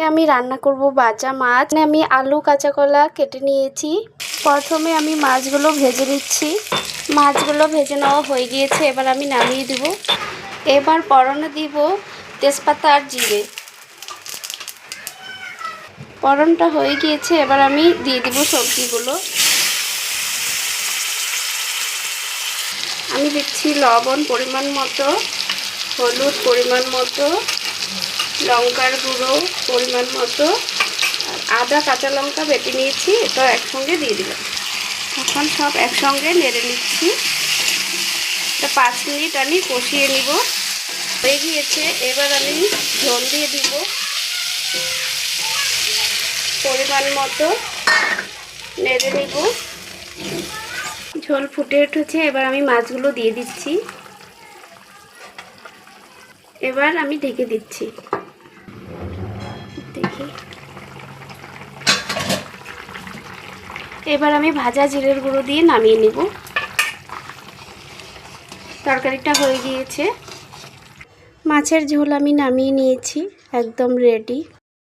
আমি রান্না করব বাটা মাছ। আমি আলু কাঁচা কলা কেটে নিয়েছি। প্রথমে আমি মাছগুলো ভেজে নিচ্ছি। মাছগুলো ভেজে নেওয়া হয়ে গিয়েছে, এবার আমি নামিয়ে দেব। এবার ফোড়নে দিব তেজপাতা আর জিরে। ফোড়নটা হয়ে গিয়েছে, এবার আমি দিয়ে দেব সবজিগুলো। আমি দিচ্ছি লবণ পরিমাণ মতো, হলুদ পরিমাণ মতো, লঙ্কার গুঁড়ো পরিমাণ মতো, আর আদা কাঁচা লঙ্কা বেটে নিয়েছি, এটা একসঙ্গে দিয়ে দিলাম। এখন সব একসঙ্গে নেড়ে নিচ্ছি। এটা 5 মিনিট আমি কষিয়ে নিব। হয়ে গিয়েছে, এবার আমি ঝোল দিয়ে দিব পরিমাণ মতো, নেড়ে নিব। ঝোল ফুটে উঠেছে, এবার আমি মাছগুলো দিয়ে দিচ্ছি। এবার আমি ঢেকে দিচ্ছি। দেখি, এবার আমি ভাজা জিরের গুঁড়ো দিয়ে নামিয়ে নিব। তরকারিটা হয়ে গিয়েছে। মাছের ঝোল আমি নামিয়ে নিয়েছি, একদম রেডি।